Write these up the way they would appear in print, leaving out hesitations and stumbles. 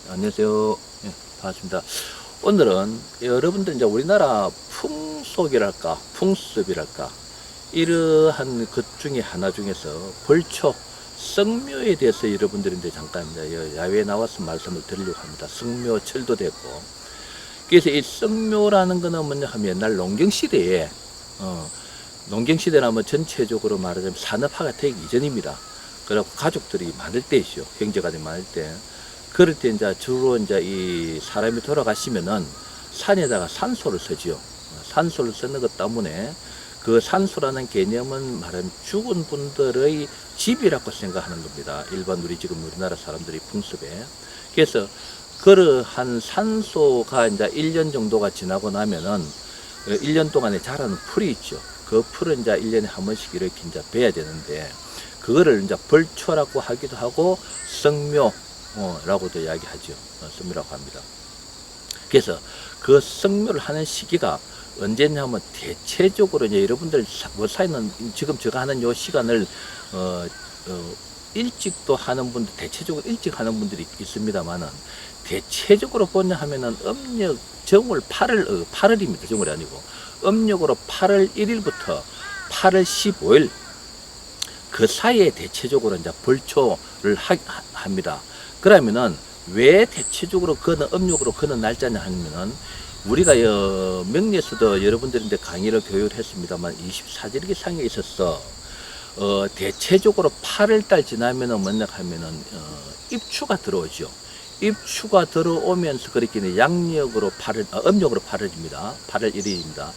안녕하세요. 예, 반갑습니다. 오늘은 여러분들 이제 우리나라 풍속이랄까, 풍습이랄까, 이러한 것 중에 하나 중에서 벌초, 성묘에 대해서 여러분들인데 잠깐 이제 야외에 나와서 말씀을 드리려고 합니다. 성묘철도 됐고. 그래서 이 성묘라는 거는 뭐냐 하면 옛날 농경시대에, 농경시대라면 전체적으로 말하자면 산업화가 되기 이전입니다. 그래갖고 가족들이 많을 때이죠. 형제간이 많을 때. 그럴 때 이제 주로 이제 이 사람이 돌아가시면은 산에다가 산소를 쓰지요. 산소를 쓰는 것 때문에 그 산소라는 개념은 말하면 죽은 분들의 집이라고 생각하는 겁니다. 일반 우리 지금 우리나라 사람들이 풍습에. 그래서 그러한 산소가 이제 1년 정도가 지나고 나면은 1년 동안에 자라는 풀이 있죠. 그 풀은 이제 1년에 한 번씩 이렇게 이제 베야 되는데 그거를 이제 벌초라고 하기도 하고 성묘 라고도 이야기하죠. 성묘라고 합니다. 그래서 그 성묘를 하는 시기가 언제냐면 대체적으로 이제 여러분들 사이는 지금 제가 하는 요 시간을 일찍도 하는 분들 대체적으로 일찍 하는 분들이 있습니다만은 대체적으로 보냐 하면은 음력 정월 8월입니다. 정월이 아니고 음력으로 8월 1일부터 8월 15일 그 사이에 대체적으로 이제 벌초를 합니다. 그러면은 왜 대체적으로 그는 음력으로 그는 날짜냐 하면은 우리가 명리에서도 여러분들인데 강의를 교육을 했습니다만 24节気 상에 있어서 대체적으로 8월달 지나면은 뭐냐 하면은 입추가 들어오죠. 입추가 들어오면서 그렇게 양력으로 8월, 음력으로 8월입니다. 8월 1일입니다.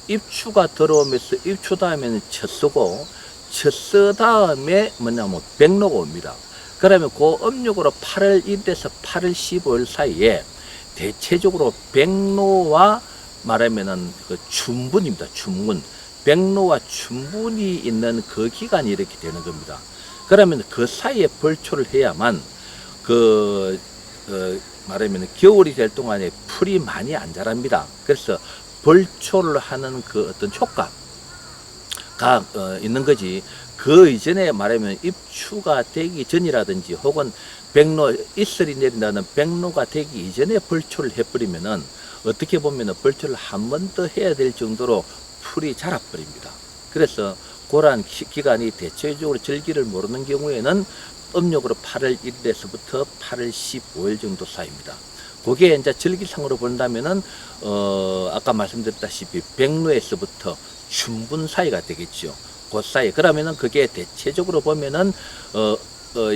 입추가 들어오면서 입추 다음에는 젖쓰고 젖쓰 다음에 뭐냐면 백로가 옵니다. 그러면 그 음력으로 8월 1일에서 8월 15일 사이에 대체적으로 백로와 말하면은 그 춘분입니다. 춘분. 백로와 춘분이 있는 그 기간이 이렇게 되는 겁니다. 그러면 그 사이에 벌초를 해야만 말하면 겨울이 될 동안에 풀이 많이 안 자랍니다. 그래서 벌초를 하는 그 어떤 효과가 있는 거지. 그 이전에 말하면 입추가 되기 전이라든지 혹은 백로 이슬이 내린다는 백로가 되기 이전에 벌초를 해버리면은 어떻게 보면은 벌초를 한 번 더 해야 될 정도로 풀이 자라버립니다. 그래서 그러한 기간이 대체적으로 절기를 모르는 경우에는 음력으로 8월 1일에서부터 8월 15일 정도 사이입니다. 그게 이제 절기상으로 본다면은 아까 말씀드렸다시피 백로에서부터 춘분 사이가 되겠죠. 그 사이. 그러면은 그게 대체적으로 보면은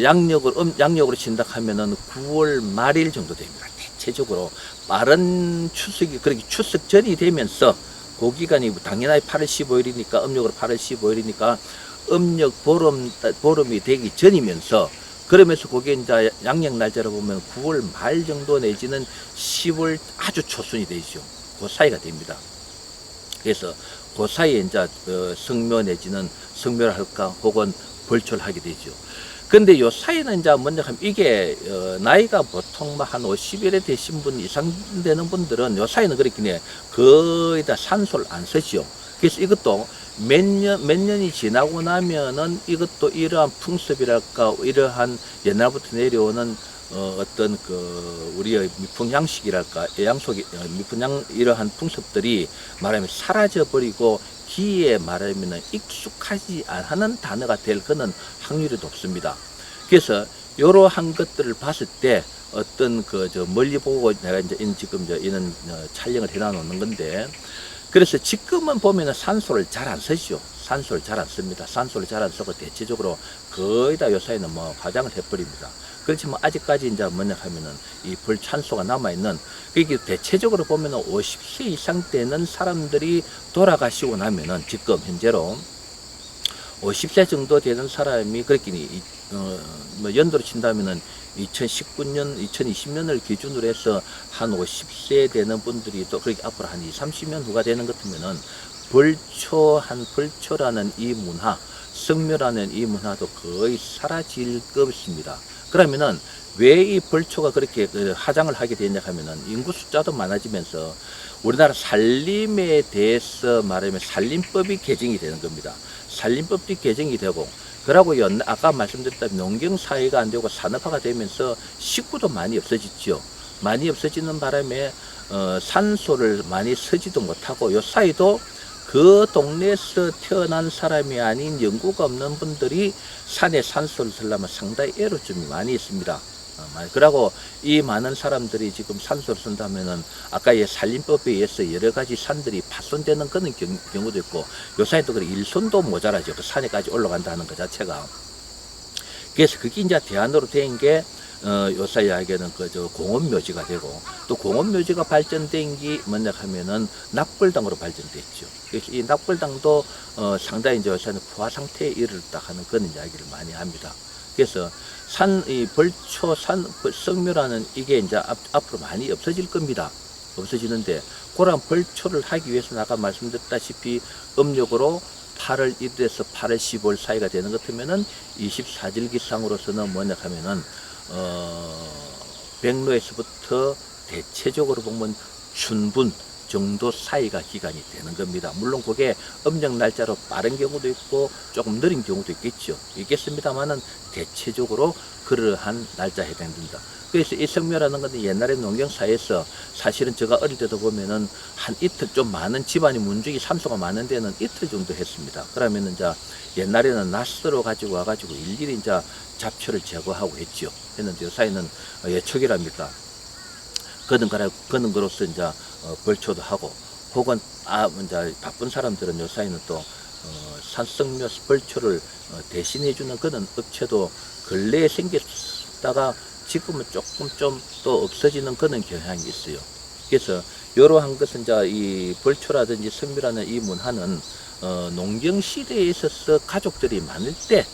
양력으로 친다하면은 9월 말일 정도 됩니다. 대체적으로 빠른 추석이 그렇게 추석 전이 되면서 그 기간이 당연히 8월 15일이니까 음력으로 8월 15일이니까 음력 보름이 되기 전이면서 그러면서 그게 이제 양력 날짜로 보면 9월 말 정도 내지는 10월 아주 초순이 되죠. 그 사이가 됩니다. 그래서 그 사이에 이제 성묘 내지는 성묘를 할까 혹은 벌초를 하게 되죠. 근데 요 사이는 이제 먼저 하면 이게 나이가 보통 한 50일에 되신 분 이상 되는 분들은 요 사이는 그렇긴 해. 거의 다 산소를 안 쓰죠. 그래서 이것도 몇 년이 지나고 나면은 이것도 이러한 풍습이랄까 이러한 옛날부터 내려오는 어떤 우리의 미풍 양식이랄까 이러한 풍습들이 말하면 사라져 버리고 기에 말하면 익숙하지 않은 단어가 될 그는 확률이 높습니다. 그래서 이러한 것들을 봤을 때 어떤 멀리 보고 내가 이제 지금 이런 촬영을 해 놓는 건데 그래서 지금은 보면은 산소를 잘 안 쓰죠. 산소를 잘 안 씁니다. 산소를 잘 안 쓰고 대체적으로 거의 다 요사이는 화장을 해버립니다. 그렇지만 아직까지 이제 뭐냐 하면은 이 벌찬소가 남아있는 그게 대체적으로 보면은 50세 이상 되는 사람들이 돌아가시고 나면은 지금 현재로 50세 정도 되는 사람이 그렇게 연도로 친다면은 2019년, 2020년을 기준으로 해서 한 50세 되는 분들이 또 그렇게 앞으로 한 20, 30년 후가 되는 것 같으면은 벌초라는 이 문화, 성묘라는 이 문화도 거의 사라질 것입니다. 그러면은 왜 이 벌초가 그렇게 하장을 하게 되냐 하면은 인구 숫자도 많아지면서 우리나라 산림에 대해서 말하면 산림법이 개정이 되는 겁니다. 산림법이 개정이 되고 그러고 아까 말씀드렸다시피 농경 사회가 안 되고 산업화가 되면서 식구도 많이 없어졌죠. 많이 없어지는 바람에 산소를 많이 쓰지도 못하고 요 사이도 그 동네에서 태어난 사람이 아닌 연고가 없는 분들이 산에 산소를 쓰려면 상당히 애로점이 많이 있습니다. 그러고 이 많은 사람들이 지금 산소를 쓴다면은 아까의 산림법에 의해서 여러 가지 산들이 파손되는 그런 경우도 있고 요사이도 그래 일손도 모자라죠. 그 산에까지 올라간다는 것 자체가. 그래서 그게 이제 대안으로 된 게 요사 이야기는 그저 공원묘지가 되고 또 공원묘지가 발전된 게 뭐냐 하면은 납골당으로 발전됐죠. 그래서 이 납골당도 상당히 이제 요사는 부화 상태에 이르렀다 하는 그런 이야기를 많이 합니다. 그래서 이 벌초 성묘라는 이게 이제 앞으로 많이 없어질 겁니다. 없어지는데 그런 벌초를 하기 위해서는 아까 말씀드렸다시피 음력으로 8월 1일에서 8월 15일 사이가 되는 것 같으면은 24절기상으로서는 뭐냐 하면은 백로에서부터 대체적으로 보면 춘분 정도 사이가 기간이 되는 겁니다. 물론 그게 음력 날짜로 빠른 경우도 있고 조금 느린 경우도 있겠습니다만은 대체적으로 그러한 날짜에 해당됩니다. 그래서 이 성묘라는 것은 옛날에 농경사에서 사실은 제가 어릴 때도 보면은 한 이틀 좀 많은 집안이 문중이 산소가 많은 데는 이틀 정도 했습니다. 그러면은 이제 옛날에는 낫으로 가지고 와가지고 일일이 이제 잡초를 제거하고 했죠. 했는데 요사이는 예초기랍니까? 그는 거로서 이제 벌초도 하고 혹은 이제 바쁜 사람들은 요사이는 또 산성묘 벌초를 대신해주는 그런 업체도 근래에 생겼다가 지금은 조금 좀 또 없어지는 그런 경향이 있어요. 그래서 이러한 것은 이제 이 벌초라든지 성묘라는 이 문화는 농경 시대에 있어서 가족들이 많을 때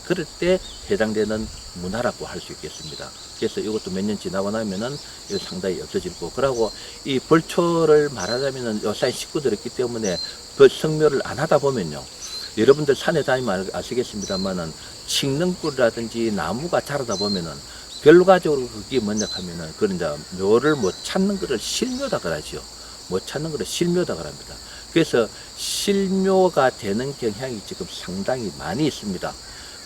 그럴 때 해당되는 문화라고 할 수 있겠습니다. 그래서 이것도 몇 년 지나고 나면은 이거 상당히 없어질 거고, 그러고 이 벌초를 말하자면은 요사이 식구들이 있기 때문에 성묘를 안 하다 보면요, 여러분들 산에 다니면 아시겠습니다만은 칡능꿀이라든지 나무가 자라다 보면은 결과적으로 그게 뭐냐 하면은 그런 이제 묘를 못 찾는 거를 실묘다 그러죠. 못 찾는 거를 실묘다 그럽니다. 그래서 실묘가 되는 경향이 지금 상당히 많이 있습니다.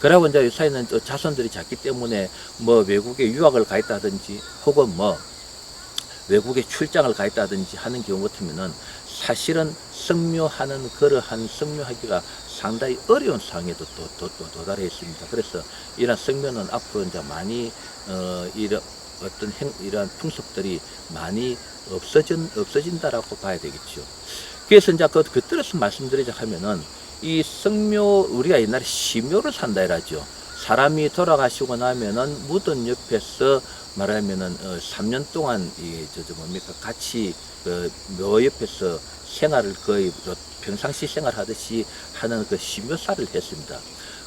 그러고 이제 요사이는 자손들이 작기 때문에 뭐 외국에 유학을 가 있다든지 혹은 뭐 외국에 출장을 가 있다든지 하는 경우 같으면은 사실은 성묘하는 그러한 성묘하기가 상당히 어려운 상황에도 도달해 있습니다. 그래서 이러한 성묘는 앞으로 이제 많이 이러한 풍습들이 많이 없어진다라고 봐야 되겠죠. 그래서 이제 그 뜻을 말씀드리자 하면은 이 성묘, 우리가 옛날에 시묘를 산다 이라죠. 사람이 돌아가시고 나면은 무덤 옆에서 말하면은 3년 동안 같이 묘 옆에서 생활을 거의 평상시 생활하듯이 하는 그 시묘사를 했습니다.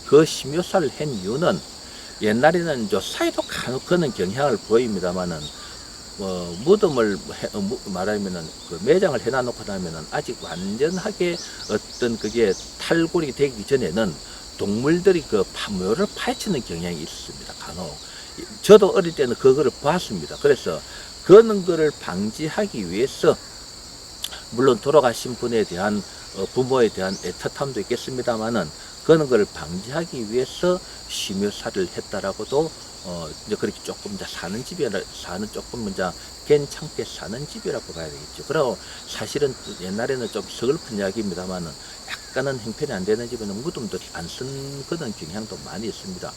그 시묘사를 한 이유는 옛날에는 사이도 간혹 그는 경향을 보입니다만은 무덤을 말하면은 그 매장을 해놔놓고 나면은 아직 완전하게 어떤 그게 탈골이 되기 전에는 동물들이 그 묘를 파헤치는 경향이 있습니다. 간혹. 저도 어릴 때는 그거를 봤습니다. 그래서 그런 거를 방지하기 위해서 물론 돌아가신 분에 대한 부모에 대한 애틋함도 있겠습니다만은 그런 걸 방지하기 위해서 시묘사를 했다라고도 이제 그렇게 조금 이제 사는 조금 이제 괜찮게 사는 집이라고 봐야 되겠죠. 그리고 사실은 옛날에는 좀 서글픈 이야기입니다만은 약간은 형편이 안 되는 집에는 무덤도 안 쓴 그런 경향도 많이 있습니다.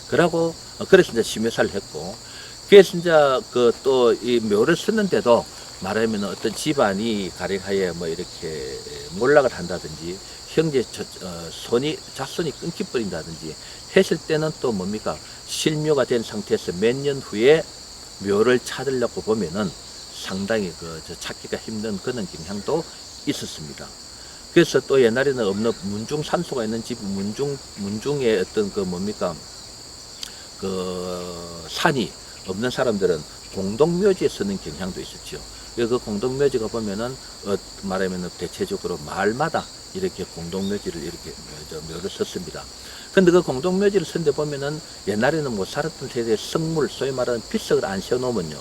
그러고 그래서 이제 시묘사를 했고, 그래서 이제 그 또 이 묘를 쓰는데도 말하면 어떤 집안이 가령하여 뭐 이렇게 몰락을 한다든지 형제 자손이 끊겨버린다든지 했을 때는 또 뭡니까, 실묘가 된 상태에서 몇 년 후에 묘를 찾으려고 보면은 상당히 찾기가 힘든 그런 경향도 있었습니다. 그래서 또 옛날에는 없는 문중 산소가 있는 집, 문중에 어떤 산이 없는 사람들은 공동묘지에 쓰는 경향도 있었죠. 그 공동묘지가 보면은 말하면 대체적으로 마을마다 이렇게 공동묘지를 이렇게 묘를 썼습니다. 근데 그 공동묘지를 썼는데 보면은 옛날에는 못 살았던 세대의 성물, 소위 말하는 비석을 안 세워놓으면요,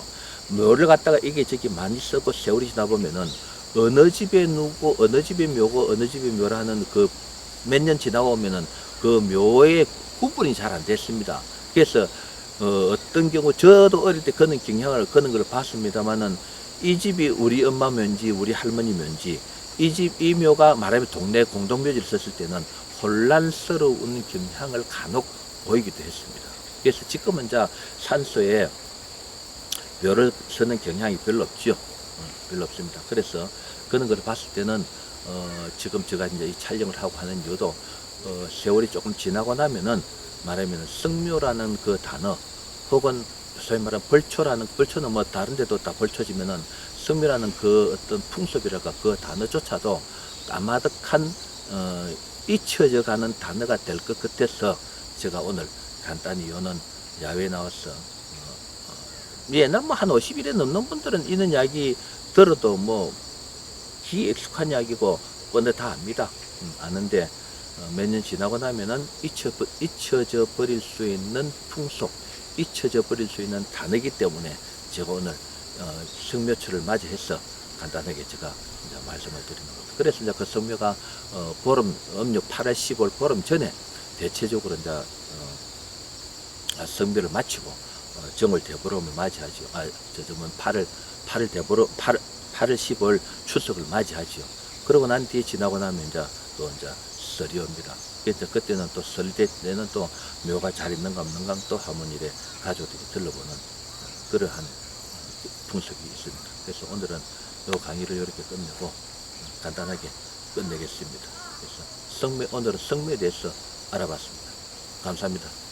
묘를 갖다가 이게 저기 많이 쓰고 세월이 지나 보면은 어느 집에 누구, 어느 집에 묘고, 어느 집에 묘라는 그 몇 년 지나오면은 그 묘의 구분이 잘 안 됐습니다. 그래서 어떤 경우 저도 어릴 때 그런 경향을 그런 걸 봤습니다만은 이 집이 우리 엄마 묘인지 우리 할머니 묘인지 이 집 이 묘가 말하면 동네 공동묘지를 썼을 때는 혼란스러운 경향을 간혹 보이기도 했습니다. 그래서 지금은 이제 산소에 묘를 쓰는 경향이 별로 없죠. 별로 없습니다. 그래서 그런 걸 봤을 때는 지금 제가 이제 이 촬영을 하고 하는 이유도 세월이 조금 지나고 나면은 말하면 성묘라는 그 단어 혹은 소위 말하는 벌초라는 벌초는 뭐 다른 데도 다 벌초지면은 성묘라는 그 어떤 풍습이랄까 그 단어조차도 까마득한 잊혀져 가는 단어가 될 것 같아서 제가 오늘 간단히 요는 야외에 나와서 옛날 뭐 한 50일에 넘는 분들은 이런 이야기 들어도 뭐 기익숙한 이야기고 근데 다 압니다. 아는데 몇 년 지나고 나면은 잊혀져 버릴 수 있는 풍속, 잊혀져 버릴 수 있는 단어이기 때문에 제가 오늘 성묘철을 맞이해서 간단하게 제가 이제 말씀을 드리는 겁니다. 그래서 이제 그 성묘가 보름 음력 8월 15일 보름 전에 대체적으로 이제 성묘를 마치고 정월 대보름을 맞이하죠. 저점은 8월 대보름 8월 15일 추석을 맞이하죠. 그러고 난 뒤에 지나고 나면 이제 또 이제 설이 옵니다. 그래서 그때는 또 설 때는 또 묘가 잘 있는가 없는가 또 한번 이래 가족들이 들러보는 그러한 풍습이 있습니다. 그래서 오늘은 요 강의를 이렇게 끝내고 간단하게 끝내겠습니다. 그래서 오늘은 성묘에 대해서 알아봤습니다. 감사합니다.